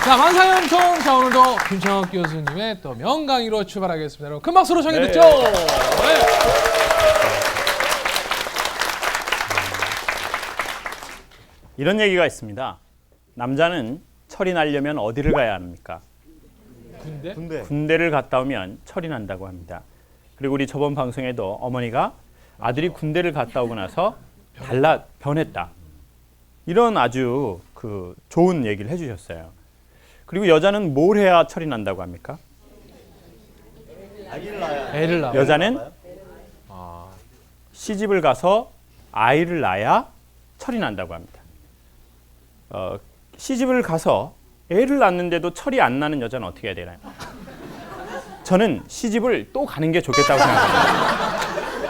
자, 만사형통. 자, 오늘도 김창욱 교수님의 또 명강의로 출발하겠습니다. 여러분, 큰 박수로 청해 듣죠. 네. 이런 얘기가 있습니다. 남자는 철이 나려면 어디를 가야 합니까? 군대? 군대를 갔다 오면 철이 난다고 합니다. 그리고 우리 저번 방송에도 어머니가 아들이 군대를 갔다 오고 나서 변했다. 이런 아주 좋은 얘기를 해주셨어요. 그리고 여자는 뭘 해야 철이 난다고 합니까? 애를 낳아. 여자는 시집을 가서 아이를 낳아야 철이 난다고 합니다. 시집을 가서 애를 낳는데도 철이 안 나는 여자는 어떻게 해야 되나요? 저는 시집을 또 가는 게 좋겠다고 생각합니다.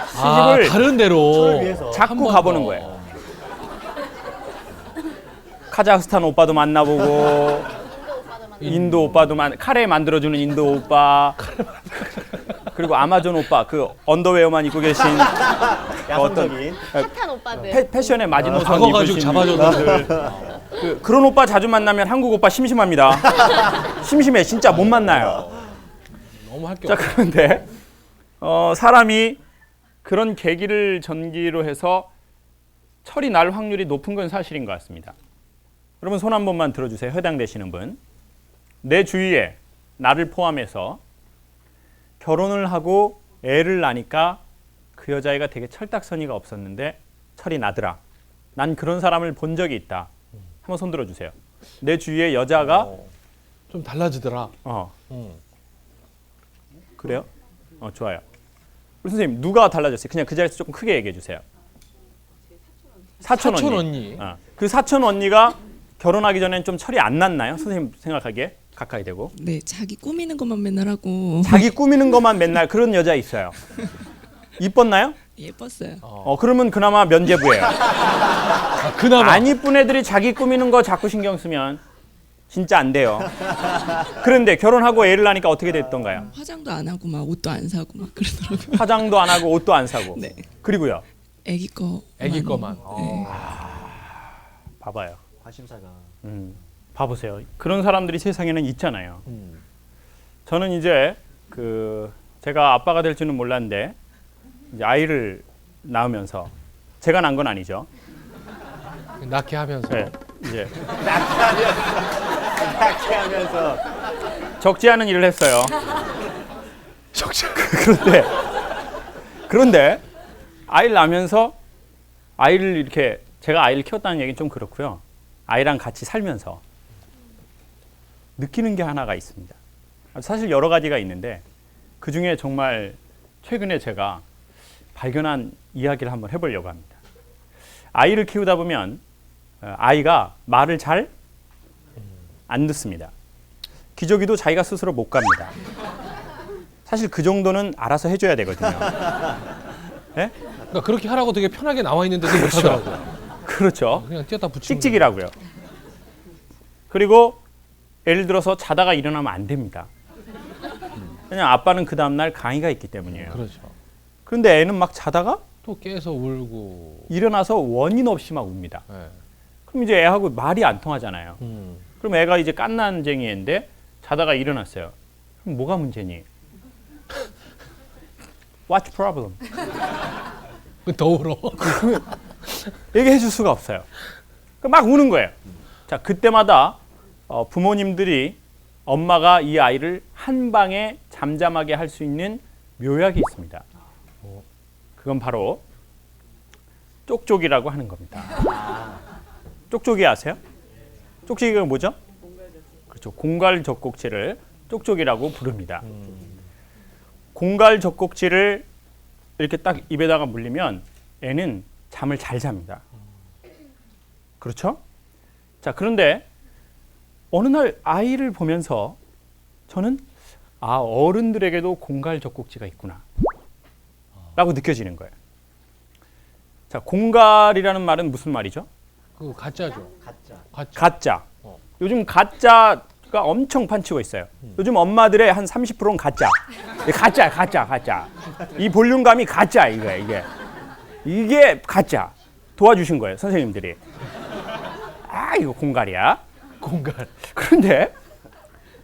시집을 다른 데로 자꾸 가보는 거예요. 카자흐스탄 오빠도 만나보고 인도 오빠도 카레 만들어주는 인도 오빠 그리고 아마존 오빠 그 언더웨어만 입고 계신 야성적인 핫한 오빠들. 패션의 마지노선 작어 가지고 입으신 잡아줬는데. 그런 오빠 자주 만나면 한국 오빠 심심합니다. 심심해. 진짜 못 만나요. 너무 할 게 자, 없어. 그런데 사람이 그런 계기를 전기로 해서 철이 날 확률이 높은 건 사실인 것 같습니다. 여러분 손 한 번만 들어주세요. 해당되시는 분. 내 주위에 나를 포함해서 결혼을 하고 애를 낳으니까 그 여자애가 되게 철딱서니가 없었는데 철이 나더라. 난 그런 사람을 본 적이 있다. 한번 손 들어주세요. 내 주위에 여자가 좀 달라지더라. 그래요? 좋아요. 우리 선생님 누가 달라졌어요? 그냥 그 자리에서 조금 크게 얘기해 주세요. 사촌 언니. 그 사촌 언니가 결혼하기 전엔 좀 철이 안 났나요? 선생님 생각하기에 가까이 대고. 네, 자기 꾸미는 것만 맨날 하고. 자기 꾸미는 것만 맨날 그런 여자 있어요. 이뻤나요? 예뻤어요. 그러면 그나마 면제부예요. 그나마. 안 이쁜 애들이 자기 꾸미는 거 자꾸 신경 쓰면 진짜 안 돼요. 그런데 결혼하고 애를 낳으니까 어떻게 됐던가요? 화장도 안 하고 막 옷도 안 사고 막 그러더라고요. 화장도 안 하고 옷도 안 사고. 네. 그리고요. 애기 거. 애기 거만. 네. 봐봐요. 관심사가 봐보세요. 그런 사람들이 세상에는 있잖아요. 저는 이제 제가 아빠가 될 줄은 몰랐는데 이제 아이를 낳으면서 제가 낳은 건 아니죠. 낳게 하면서. 네, 이제 하면서 적지 않은 일을 했어요. 그런데 아이를 낳으면서 아이를 이렇게 제가 아이를 키웠다는 얘기는 좀 그렇고요. 아이랑 같이 살면서 느끼는 게 하나가 있습니다. 사실 여러 가지가 있는데 그 중에 정말 최근에 제가 발견한 이야기를 한번 해보려고 합니다. 아이를 키우다 보면 아이가 말을 잘 안 듣습니다. 기저귀도 자기가 스스로 못 갑니다. 사실 그 정도는 알아서 해줘야 되거든요. 네? 그러니까 그렇게 하라고 되게 편하게 나와 있는데도 못하더라고요. 그렇죠. 그냥 띄었다 붙이는. 찍찍이라고요. 그리고 예를 들어서 자다가 일어나면 안 됩니다. 그냥 아빠는 그 다음날 강의가 있기 때문이에요. 그렇죠. 그런데 애는 막 자다가 또 깨서 울고. 일어나서 원인 없이 막 웁니다. 네. 그럼 이제 애하고 말이 안 통하잖아요. 그럼 애가 이제 깐난쟁이인데 자다가 일어났어요. 그럼 뭐가 문제니? What's problem? 더 울어. 얘기해 줄 수가 없어요. 막 우는 거예요. 자, 그때마다 부모님들이 엄마가 이 아이를 한 방에 잠잠하게 할 수 있는 묘약이 있습니다. 그건 바로 쪽쪽이라고 하는 겁니다. 쪽쪽이 아세요? 쪽쪽이가 뭐죠? 그렇죠. 공갈젖꼭지를 쪽쪽이라고 부릅니다. 공갈젖꼭지를 이렇게 딱 입에다가 물리면 애는 잠을 잘 잡니다. 그렇죠? 자, 그런데 어느 날 아이를 보면서 저는 어른들에게도 공갈젖꼭지가 있구나 라고 느껴지는 거예요. 자, 공갈이라는 말은 무슨 말이죠? 그거 가짜죠. 가짜. 요즘 가짜가 엄청 판치고 있어요. 요즘 엄마들의 한 30%는 가짜. 가짜. 이 볼륨감이 가짜 이게 가짜. 도와주신 거예요, 선생님들이. 이거 공갈이야. 공갈. 그런데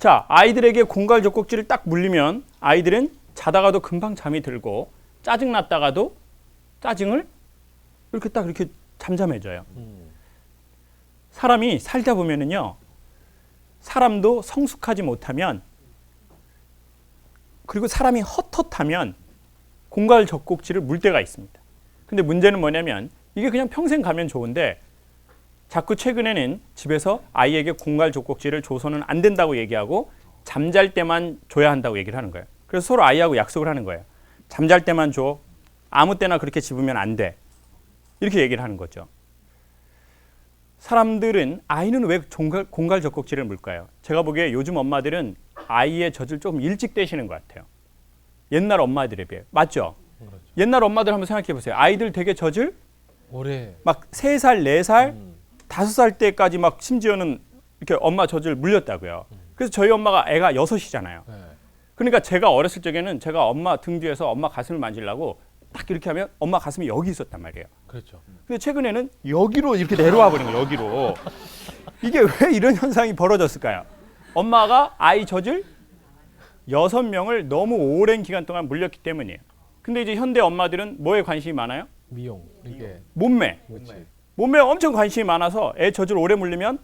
자, 아이들에게 공갈 젖꼭지를 딱 물리면 아이들은 자다가도 금방 잠이 들고 짜증 났다가도 짜증을 이렇게 딱 이렇게 잠잠해져요. 사람이 살다 보면은요, 사람도 성숙하지 못하면, 그리고 사람이 헛헛하면 공갈 젖꼭지를 물 때가 있습니다. 근데 문제는 뭐냐면 이게 그냥 평생 가면 좋은데 자꾸 최근에는 집에서 아이에게 공갈 젖꼭지를 줘서는 안 된다고 얘기하고 잠잘 때만 줘야 한다고 얘기를 하는 거예요. 그래서 서로 아이하고 약속을 하는 거예요. 잠잘 때만 줘. 아무 때나 그렇게 집으면 안 돼. 이렇게 얘기를 하는 거죠. 사람들은 아이는 왜 공갈 젖꼭지를 물까요? 제가 보기에 요즘 엄마들은 아이의 젖을 조금 일찍 떼시는 것 같아요. 옛날 엄마들에 비해. 맞죠? 그렇죠. 옛날 엄마들 한번 생각해 보세요. 아이들 되게 젖을 오래. 막 3살, 4살, 5살 때까지 막 심지어는 이렇게 엄마 젖을 물렸다고요. 그래서 저희 엄마가 애가 6이잖아요. 네. 그러니까 제가 어렸을 적에는 제가 엄마 등 뒤에서 엄마 가슴을 만지려고 딱 이렇게 하면 엄마 가슴이 여기 있었단 말이에요. 그렇죠. 근데 최근에는 여기로 이렇게 내려와 버린 거예요. 여기로. 이게 왜 이런 현상이 벌어졌을까요? 엄마가 아이 젖을 6명을 너무 오랜 기간 동안 물렸기 때문이에요. 근데 이제 현대 엄마들은 뭐에 관심이 많아요? 미용. 이게. 몸매. 그렇지. 몸매에 엄청 관심이 많아서 애 젖을 오래 물리면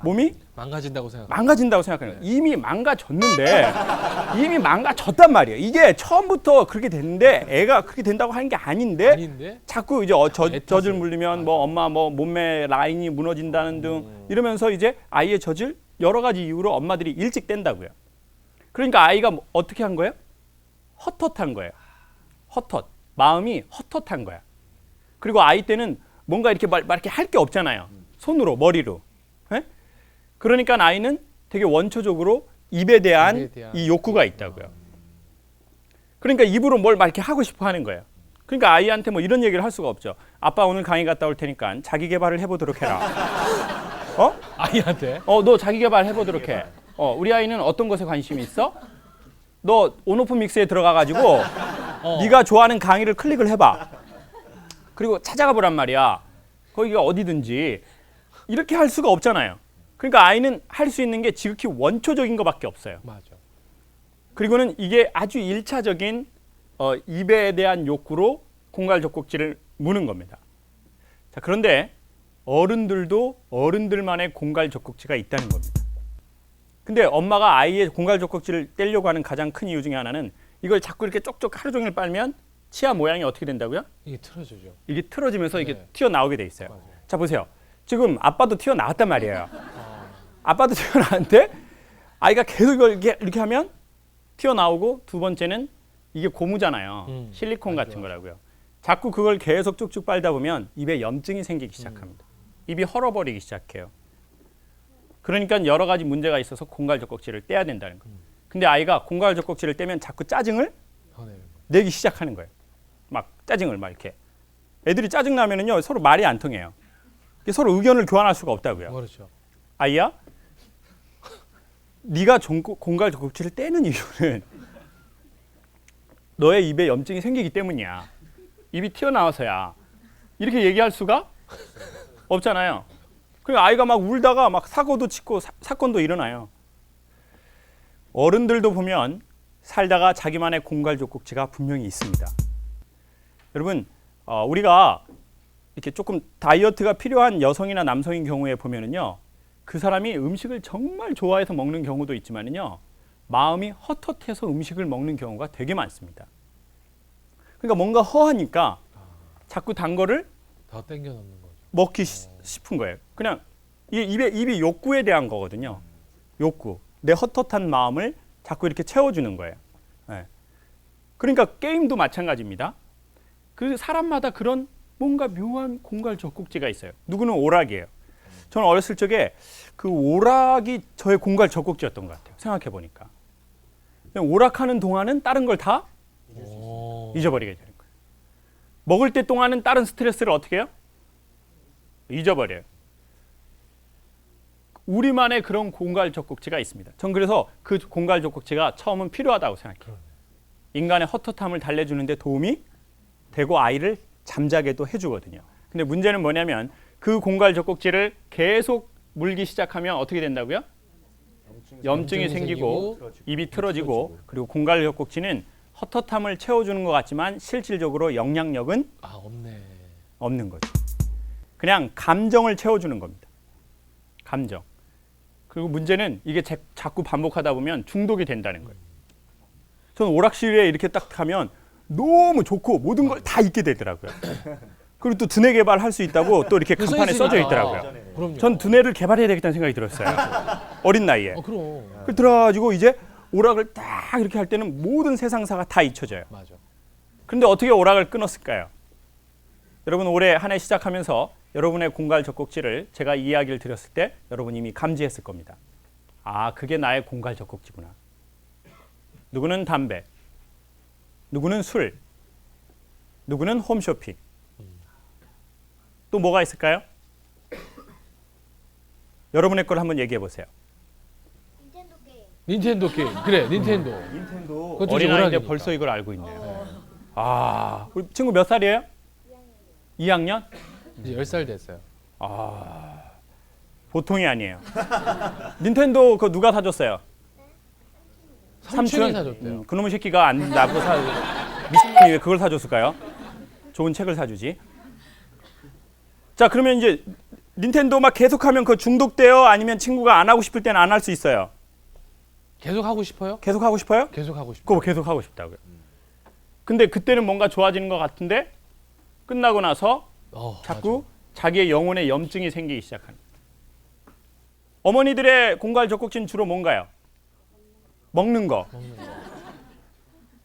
몸이 망가진다고 생각. 망가진다고 생각하는 거예요. 이미 망가졌는데 이미 망가졌단 말이에요. 이게 처음부터 그렇게 됐는데 애가 그렇게 된다고 하는 게 아닌데 아닌데. 자꾸 이제 젖을 물리면 뭐 엄마 뭐 몸매 라인이 무너진다는 등 이러면서 이제 아이의 젖을 여러 가지 이유로 엄마들이 일찍 뗀다고요. 그러니까 아이가 어떻게 한 거예요? 헛헛한 거예요. 헛헛. 마음이 헛헛한 거야. 그리고 아이 때는 뭔가 이렇게 막 이렇게 할 게 없잖아요. 손으로, 머리로. 예? 그러니까 아이는 되게 원초적으로 입에 대한 이 욕구가 있다고요. 그러니까 입으로 뭘 막 이렇게 하고 싶어 하는 거예요. 그러니까 아이한테 뭐 이런 얘기를 할 수가 없죠. 아빠 오늘 강의 갔다 올 테니까 자기 개발을 해보도록 해라. 아이한테. 너 자기 개발 해보도록 해. 우리 아이는 어떤 것에 관심이 있어? 너 온오픈 믹스에 들어가가지고 네가 좋아하는 강의를 클릭을 해봐. 그리고 찾아가 보란 말이야. 거기가 어디든지. 이렇게 할 수가 없잖아요. 그러니까 아이는 할 수 있는 게 지극히 원초적인 것밖에 없어요. 맞아. 그리고는 이게 아주 1차적인 입에 대한 욕구로 공갈 젖꼭지를 무는 겁니다. 자, 그런데 어른들도 어른들만의 공갈 젖꼭지가 있다는 겁니다. 근데 엄마가 아이의 공갈 젖꼭지를 떼려고 하는 가장 큰 이유 중에 하나는 이걸 자꾸 이렇게 쪽쪽 하루 종일 빨면 치아 모양이 어떻게 된다고요? 이게 틀어지죠. 이게 틀어지면서 이게 네. 튀어나오게 돼 있어요. 맞아요. 자, 보세요. 지금 아빠도 튀어나왔단 말이에요. 아빠도 튀어나왔는데 아이가 계속 이걸 이렇게 하면 튀어나오고, 두 번째는 이게 고무잖아요. 실리콘 맞아, 같은 거라고요. 자꾸 그걸 계속 쭉쭉 빨다 보면 입에 염증이 생기기 시작합니다. 입이 헐어버리기 시작해요. 그러니까 여러 가지 문제가 있어서 공갈 젖꼭지를 떼야 된다는 거예요. 근데 아이가 공갈 젖꼭지를 떼면 자꾸 짜증을 내기 시작하는 거예요. 막 짜증을 막 이렇게. 애들이 짜증 나면은요 서로 말이 안 통해요. 서로 의견을 교환할 수가 없다고요. 그렇죠. 아이야, 네가 공갈 젖꼭지를 떼는 이유는 너의 입에 염증이 생기기 때문이야. 입이 튀어나와서야. 이렇게 얘기할 수가 없잖아요. 그러니까 아이가 막 울다가 막 사고도 치고 사건도 일어나요. 어른들도 보면 살다가 자기만의 공갈 젖꼭지가 분명히 있습니다. 여러분, 우리가 이렇게 조금 다이어트가 필요한 여성이나 남성인 경우에 보면은요, 그 사람이 음식을 정말 좋아해서 먹는 경우도 있지만은요, 마음이 헛헛해서 음식을 먹는 경우가 되게 많습니다. 그러니까 뭔가 허하니까 자꾸 단 거를 더 땡겨 넣는 거죠. 먹기 싶은 거예요. 그냥 입이 욕구에 대한 거거든요. 욕구. 내 헛헛한 마음을 자꾸 이렇게 채워주는 거예요. 네. 그러니까 게임도 마찬가지입니다. 그 사람마다 그런 뭔가 묘한 공갈 젖꼭지가 있어요. 누구는 오락이에요. 저는 어렸을 적에 그 오락이 저의 공갈 젖꼭지였던 것 같아요. 생각해 보니까. 오락하는 동안은 다른 걸 다 잊어버리게 되는 거예요. 먹을 때 동안은 다른 스트레스를 어떻게 해요? 잊어버려요. 우리만의 그런 공갈 젖꼭지가 있습니다. 전 그래서 그 공갈 젖꼭지가 처음은 필요하다고 생각해요. 인간의 헛헛함을 달래주는 데 도움이 되고 아이를 잠자게도 해주거든요. 근데 문제는 뭐냐면 그 공갈 젖꼭지를 계속 물기 시작하면 어떻게 된다고요? 염증이 생기고 입이 틀어지고 그리고 공갈 젖꼭지는 헛헛함을 채워주는 것 같지만 실질적으로 영향력은 없네. 없는 거죠. 그냥 감정을 채워주는 겁니다. 감정. 그리고 문제는 이게 자꾸 반복하다 보면 중독이 된다는 거예요. 저는 오락실에 이렇게 딱 가면 너무 좋고 모든 걸 다 잊게 되더라고요. 그리고 또 두뇌 개발할 수 있다고 또 이렇게 간판에 써져 있더라고요. 그럼요. 전 두뇌를 개발해야 되겠다는 생각이 들었어요. 어린 나이에. 그럼. 그래가지고 이제 오락을 딱 이렇게 할 때는 모든 세상사가 다 잊혀져요. 맞아. 그런데 어떻게 오락을 끊었을까요? 여러분 올해 한 해 시작하면서 여러분의 공갈 젖꼭지를 제가 이야기를 드렸을 때 여러분 이미 감지했을 겁니다. 아, 그게 나의 공갈 젖꼭지구나. 누구는 담배, 누구는 술, 누구는 홈쇼핑. 또 뭐가 있을까요? 여러분의 걸 한번 얘기해 보세요. 닌텐도 게임. 그래, 닌텐도. 닌텐도. 그것도 어린아이인데 오락이니까. 벌써 이걸 알고 있네요. 아, 우리 친구 몇 살이에요? 2학년? 이제 10살 됐어요. 보통이 아니에요. 닌텐도 그거 누가 사줬어요? 삼촌이 사줬대요. 그놈의 새끼가 안 나보고 미친놈이 왜 그걸 사줬을까요? 좋은 책을 사주지. 자, 그러면 이제 닌텐도 막 계속하면 그 중독돼요? 아니면 친구가 안 하고 싶을 때는 안 할 수 있어요? 계속 하고 싶어요? 계속 하고 싶어요? 계속 하고 싶어요. 그거 계속 하고 싶다고요. 근데 그때는 뭔가 좋아지는 것 같은데 끝나고 나서 자꾸 자기의 영혼에 염증이 생기기 시작하는. 어머니들의 공갈 젖꼭지는 주로 뭔가요? 먹는 거.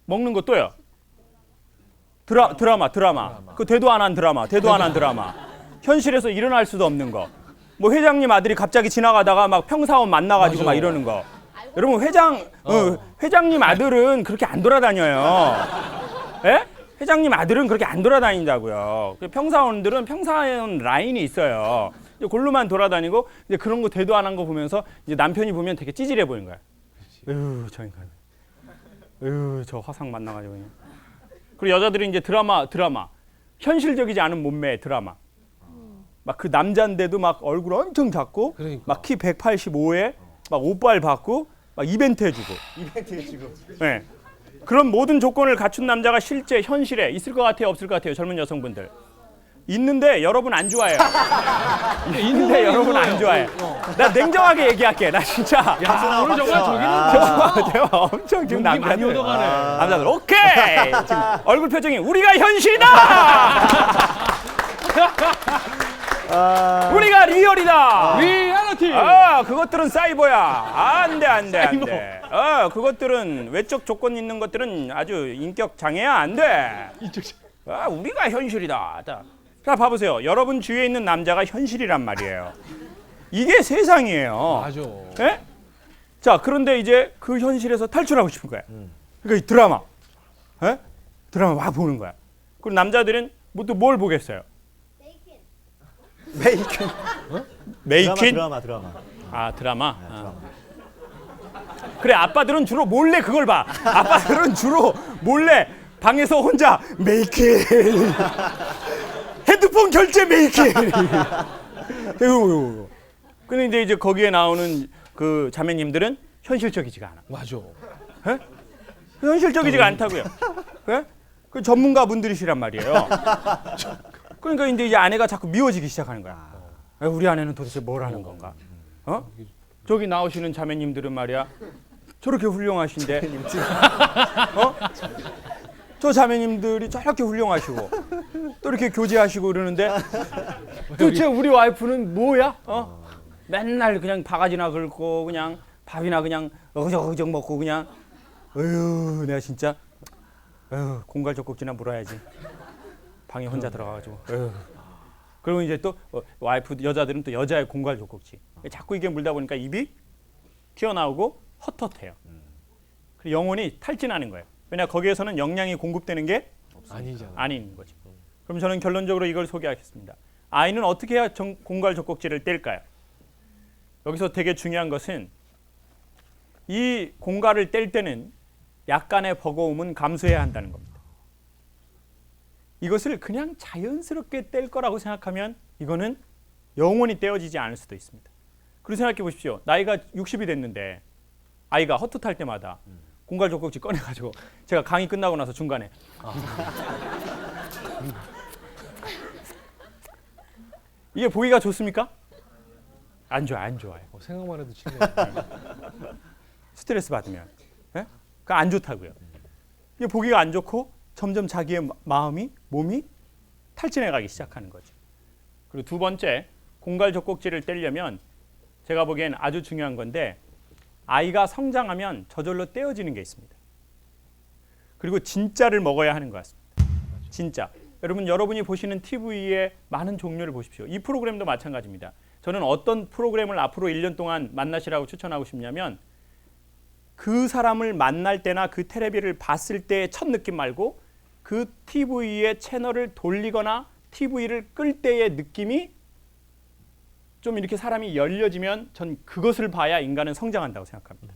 먹는 거 또요. 드라마. 그 되도 안 한 드라마. 현실에서 일어날 수도 없는 거. 뭐 회장님 아들이 갑자기 지나가다가 막 평사원 만나가지고 맞아. 막 이러는 거. 여러분 회장님 아들은 그렇게 안 돌아다녀요. 예? 회장님 아들은 그렇게 안 돌아다닌다고요. 평사원들은 평사원 라인이 있어요. 이제 골로만 돌아다니고 이제 그런 거 되도 안 한 거 보면서 이제 남편이 보면 되게 찌질해 보이는 거야. 저 인간. 저 화상 만나가지고 그냥. 그리고 여자들이 이제 드라마. 현실적이지 않은 몸매의 드라마. 막 그 남자인데도 막 얼굴 엄청 작고 그러니까. 막 키 185에 막 옷발 받고 막 이벤트 해주고. 네. 그런 모든 조건을 갖춘 남자가 실제 현실에 있을 것 같아요, 없을 것 같아요, 젊은 여성분들? 있는데 여러분 안 좋아해요. 있는데 여러분 안 좋아해. 나 냉정하게 얘기할게. 나 진짜. 야, 오늘 정말 저기는 제가 엄청 지금 많이 남자들. 얻어가네. 남자들 오케이. 지금 얼굴 표정이 우리가 현실이다. 우리가 리얼이다. 리얼리티. 그것들은 사이버야. 안 돼. 그것들은 외적 조건 있는 것들은 아주 인격 장애야. 안 돼. 우리가 현실이다. 자, 봐보세요. 여러분 주위에 있는 남자가 현실이란 말이에요. 이게 세상이에요. 맞아. 예? 자, 그런데 이제 그 현실에서 탈출하고 싶은 거야. 그러니까 이 드라마. 예? 드라마 막 보는 거야. 그리고 남자들은 또 뭘 보겠어요? 메이킹. 메이킹? 드라마. 드라마. 그래, 아빠들은 주로 몰래 그걸 봐. 아빠들은 주로 몰래 방에서 혼자 메이킹. 핸드폰 결제 메이킹. 근데 이제 거기에 나오는 그 자매님들은 현실적이지가 않아. 맞아. 예? 현실적이지가 않다고요. 예? 그 전문가 분들이시란 말이에요. 그러니까 이제 아내가 자꾸 미워지기 시작하는 거야. 우리 아내는 도대체 뭘 하는 건가? 저기 나오시는 자매님들은 말이야. 저렇게 훌륭하신데. 저 자매님들이 저렇게 훌륭하시고 또 이렇게 교제하시고 그러는데 도대체 우리 와이프는 뭐야? 맨날 그냥 바가지나 긁고 그냥 밥이나 그냥 어그저그저 먹고 그냥 내가 진짜 공갈 젖꼭지나 물어야지. 방에 혼자 들어가가지고. 그리고 이제 또 와이프 여자들은 또 여자의 공갈 젖꼭지. 자꾸 이게 물다 보니까 입이 튀어나오고 헛헛해요. 그리고 영혼이 탈진하는 거예요. 왜냐 거기에서는 영양이 공급되는 게 아니잖아. 아닌 거죠. 그럼 저는 결론적으로 이걸 소개하겠습니다. 아이는 어떻게 해야 공갈 젖꼭지를 뗄까요? 여기서 되게 중요한 것은 이 공갈을 뗄 때는 약간의 버거움은 감수해야 한다는 겁니다. 이것을 그냥 자연스럽게 뗄 거라고 생각하면 이거는 영원히 떼어지지 않을 수도 있습니다. 그리고 생각해 보십시오. 나이가 60이 됐는데 아이가 헛헛할 때마다 공갈 젖꼭지 꺼내가지고 제가 강의 끝나고 나서 중간에 이게 보기가 좋습니까? 안 좋아요, 안 좋아요. 생각만 해도 치네. 스트레스 받으면, 예? 그러니까 안 좋다고요. 이게 보기가 안 좋고 점점 자기의 마음이, 몸이 탈진해가기 시작하는 거죠. 그리고 두 번째, 공갈 젖꼭지를 떼려면 제가 보기엔 아주 중요한 건데 아이가 성장하면 저절로 떼어지는 게 있습니다. 그리고 진짜를 먹어야 하는 것 같습니다. 진짜. 여러분이 보시는 TV의 많은 종류를 보십시오. 이 프로그램도 마찬가지입니다. 저는 어떤 프로그램을 앞으로 1년 동안 만나시라고 추천하고 싶냐면 그 사람을 만날 때나 그 텔레비를 봤을 때의 첫 느낌 말고 그 TV의 채널을 돌리거나 TV를 끌 때의 느낌이 좀 이렇게 사람이 열려지면 전 그것을 봐야 인간은 성장한다고 생각합니다.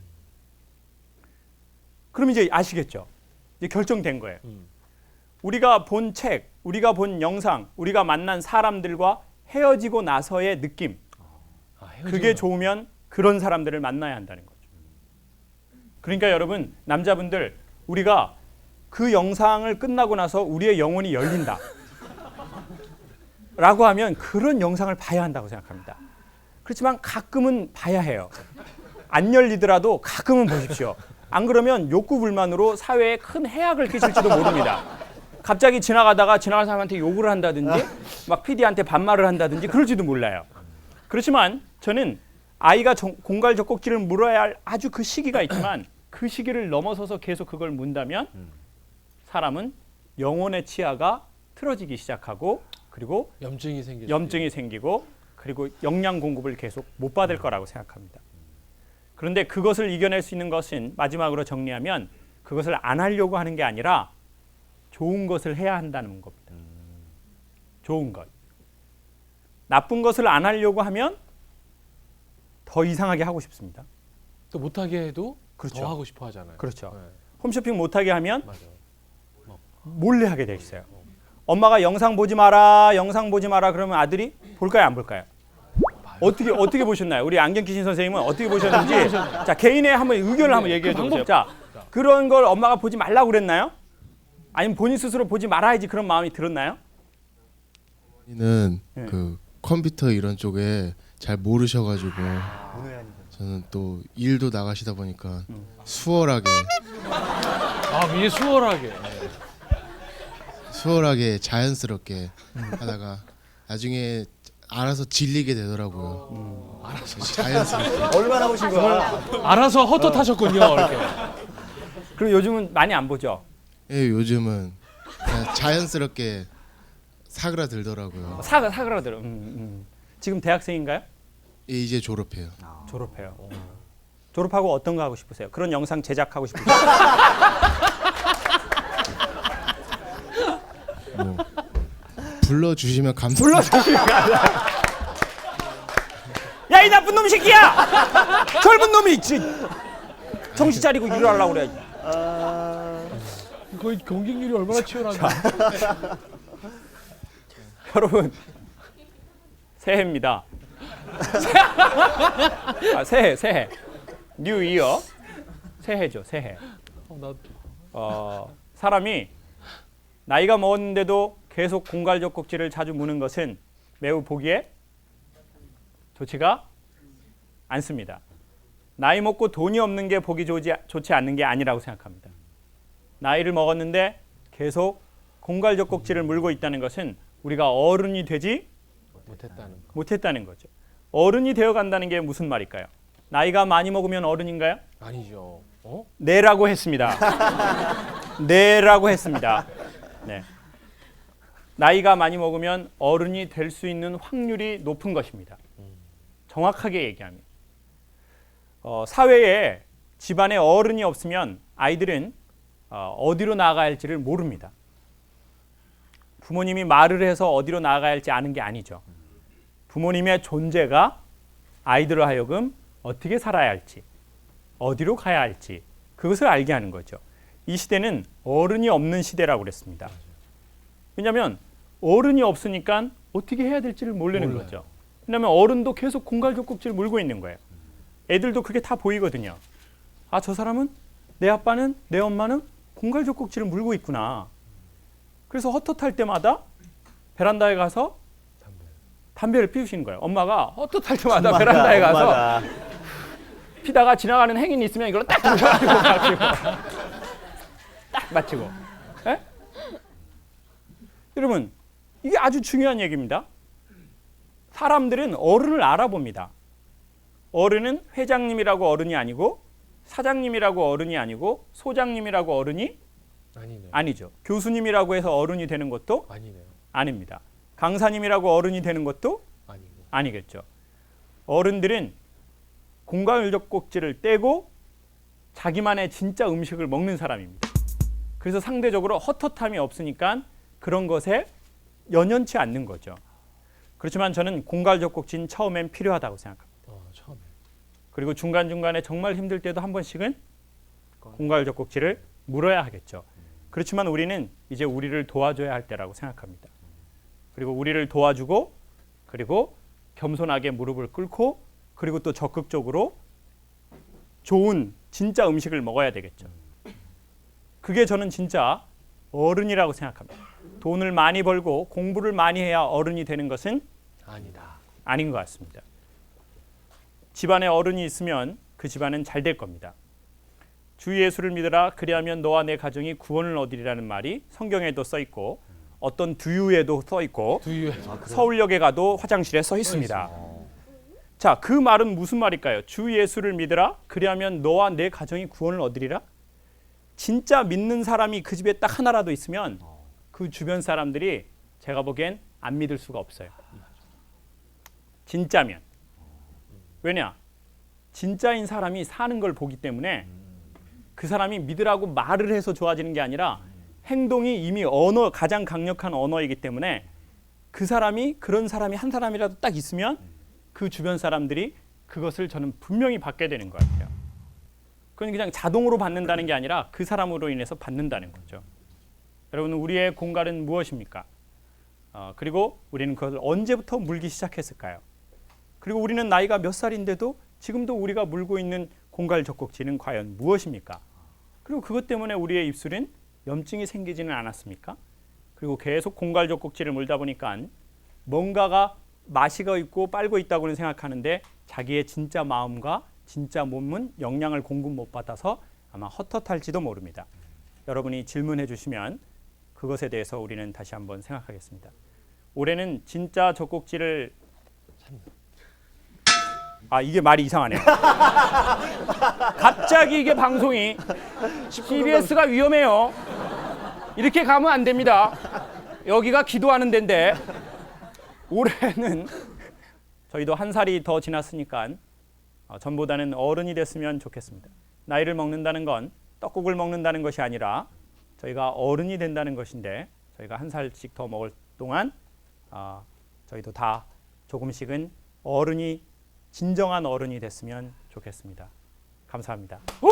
그럼 이제 아시겠죠? 이제 결정된 거예요. 우리가 본 책, 우리가 본 영상, 우리가 만난 사람들과 헤어지고 나서의 느낌, 그게 좋으면 그런 사람들을 만나야 한다는 거죠. 그러니까 여러분, 남자분들, 우리가 그 영상을 끝나고 나서 우리의 영혼이 열린다 라고 하면 그런 영상을 봐야 한다고 생각합니다. 그렇지만 가끔은 봐야 해요. 안 열리더라도 가끔은 보십시오. 안 그러면 욕구 불만으로 사회에 큰 해악을 끼칠지도 모릅니다. 갑자기 지나가다가 지나간 사람한테 욕을 한다든지 막 PD한테 반말을 한다든지 그럴지도 몰라요. 그렇지만 저는 아이가 공갈 젖꼭지를 물어야 할 아주 그 시기가 있지만 그 시기를 넘어서서 계속 그걸 문다면 사람은 영혼의 치아가 틀어지기 시작하고 그리고 염증이 생기고 그리고 영양 공급을 계속 못 받을 거라고 생각합니다. 그런데 그것을 이겨낼 수 있는 것은 마지막으로 정리하면 그것을 안 하려고 하는 게 아니라 좋은 것을 해야 한다는 겁니다. 좋은 것. 나쁜 것을 안 하려고 하면 더 이상하게 하고 싶습니다. 또 못하게 해도 그렇죠. 더 하고 싶어 하잖아요. 그렇죠. 네. 홈쇼핑 못하게 하면 맞아. 몰래 하게 돼 있어요. 엄마가 영상 보지 마라 그러면 아들이 볼까요, 안 볼까요? 어떻게 보셨나요? 우리 안경 끼신 선생님은 어떻게 보셨는지 자, 개인의 한번 의견을 한번 얘기해 주세요. 자, 그런 걸 엄마가 보지 말라고 그랬나요? 아니면 본인 스스로 보지 말아야지 그런 마음이 들었나요? 는 그 컴퓨터 이런 쪽에 잘 모르셔가지고 저는 또 일도 나가시다 보니까 수월하게 미리 수월하게 자연스럽게 하다가 나중에 알아서 질리게 되더라고요. 알아서 자연스럽게. 얼마나 보신 거야? 알아서 헛헛하셨군요. 이렇게. 그럼 요즘은 많이 안 보죠? 예, 요즘은 그냥 자연스럽게 사그라들더라고요. 사그라들어. 지금 대학생인가요? 예, 이제 졸업해요. 졸업해요. 졸업하고 어떤 거 하고 싶으세요? 그런 영상 제작하고 싶으세요? 뭐 불러주시면 감사합니다. 야, 이 나쁜 놈 새끼야! 젊은 놈이 정신 차리고 일을 하려고 그래. 거의 경쟁률이 얼마나 치열한지. 여러분, 새해입니다. 새해. 뉴 이어. 새해죠, 새해. 사람이 나이가 먹었는데도 계속 공갈 젖꼭지를 자주 무는 것은 매우 보기에 좋지가 않습니다. 나이 먹고 돈이 없는 게 보기 좋지 않는 게 아니라고 생각합니다. 나이를 먹었는데 계속 공갈 젖꼭지를 물고 있다는 것은 우리가 어른이 되지 못했다는 거죠. 어른이 되어간다는 게 무슨 말일까요? 나이가 많이 먹으면 어른인가요? 아니죠. 네라고 했습니다. 네라고 했습니다. 네. 나이가 많이 먹으면 어른이 될 수 있는 확률이 높은 것입니다. 정확하게 얘기하면 사회에 집안에 어른이 없으면 아이들은 어디로 나아가야 할지를 모릅니다. 부모님이 말을 해서 어디로 나아가야 할지 아는 게 아니죠. 부모님의 존재가 아이들을 하여금 어떻게 살아야 할지, 어디로 가야 할지 그것을 알게 하는 거죠. 이 시대는 어른이 없는 시대라고 그랬습니다. 왜냐하면 어른이 없으니까 어떻게 해야 될지를 모르는 거죠. 왜냐하면 어른도 계속 공갈 젖꼭지를 물고 있는 거예요. 애들도 그게 다 보이거든요. 아, 저 사람은 내 아빠는 내 엄마는 공갈 젖꼭지를 물고 있구나. 그래서 헛헛할 때마다 베란다에 가서 담배를 피우시는 거예요. 엄마가 헛헛할 때마다 베란다에 가서 엄마가. 피다가 지나가는 행인이 있으면 이걸 딱 들어가지고 딱 맞추고. 예? 여러분, 이게 아주 중요한 얘기입니다. 사람들은 어른을 알아봅니다. 어른은 회장님이라고 어른이 아니고 사장님이라고 어른이 아니고 소장님이라고 어른이 아니네요. 아니죠. 교수님이라고 해서 어른이 되는 것도 아니네요. 아닙니다. 강사님이라고 어른이 되는 것도 아니고. 아니겠죠. 어른들은 공갈 젖꼭지를 떼고 자기만의 진짜 음식을 먹는 사람입니다. 그래서 상대적으로 헛헛함이 없으니까 그런 것에 연연치 않는 거죠. 그렇지만 저는 공갈 젖꼭지는 처음엔 필요하다고 생각합니다. 처음에. 그리고 중간중간에 정말 힘들 때도 한 번씩은 공갈 젖꼭지를 물어야 하겠죠. 그렇지만 우리는 이제 우리를 도와줘야 할 때라고 생각합니다. 그리고 우리를 도와주고 그리고 겸손하게 무릎을 꿇고 그리고 또 적극적으로 좋은 진짜 음식을 먹어야 되겠죠. 그게 저는 진짜 어른이라고 생각합니다. 돈을 많이 벌고 공부를 많이 해야 어른이 되는 것은 아니다. 아닌 것 같습니다. 집안에 어른이 있으면 그 집안은 잘 될 겁니다. 주 예수를 믿으라 그리하면 너와 내 가정이 구원을 얻으리라는 말이 성경에도 써 있고 어떤 두유에도 써 있고 두유. 서울역에 가도 화장실에 써 있습니다. 자, 그 말은 무슨 말일까요? 주 예수를 믿으라 그리하면 너와 내 가정이 구원을 얻으리라? 진짜 믿는 사람이 그 집에 딱 하나라도 있으면 그 주변 사람들이 제가 보기엔 안 믿을 수가 없어요. 진짜면. 왜냐? 진짜인 사람이 사는 걸 보기 때문에 그 사람이 믿으라고 말을 해서 좋아지는 게 아니라 행동이 이미 언어, 가장 강력한 언어이기 때문에 그 사람이 그런 사람이 한 사람이라도 딱 있으면 그 주변 사람들이 그것을 저는 분명히 받게 되는 것 같아요. 그건 그냥 자동으로 받는다는 게 아니라 그 사람으로 인해서 받는다는 거죠. 여러분, 우리의 공갈은 무엇입니까? 그리고 우리는 그것을 언제부터 물기 시작했을까요? 그리고 우리는 나이가 몇 살인데도 지금도 우리가 물고 있는 공갈 젖꼭지는 과연 무엇입니까? 그리고 그것 때문에 우리의 입술은 염증이 생기지는 않았습니까? 그리고 계속 공갈 젖꼭지를 물다 보니까 뭔가가 마시가 있고 빨고 있다고는 생각하는데 자기의 진짜 마음과 진짜 몸은 영양을 공급 못 받아서 아마 헛헛할지도 모릅니다. 여러분이 질문해 주시면 그것에 대해서 우리는 다시 한번 생각하겠습니다. 올해는 진짜 젖꼭지를 이게 말이 이상하네요. 갑자기 이게 방송이 CBS가 위험해요. 이렇게 가면 안 됩니다. 여기가 기도하는 데인데 올해는 저희도 한 살이 더 지났으니까 전보다는 어른이 됐으면 좋겠습니다. 나이를 먹는다는 건 떡국을 먹는다는 것이 아니라 저희가 어른이 된다는 것인데 저희가 한 살씩 더 먹을 동안 저희도 다 조금씩은 어른이 진정한 어른이 됐으면 좋겠습니다. 감사합니다. 오!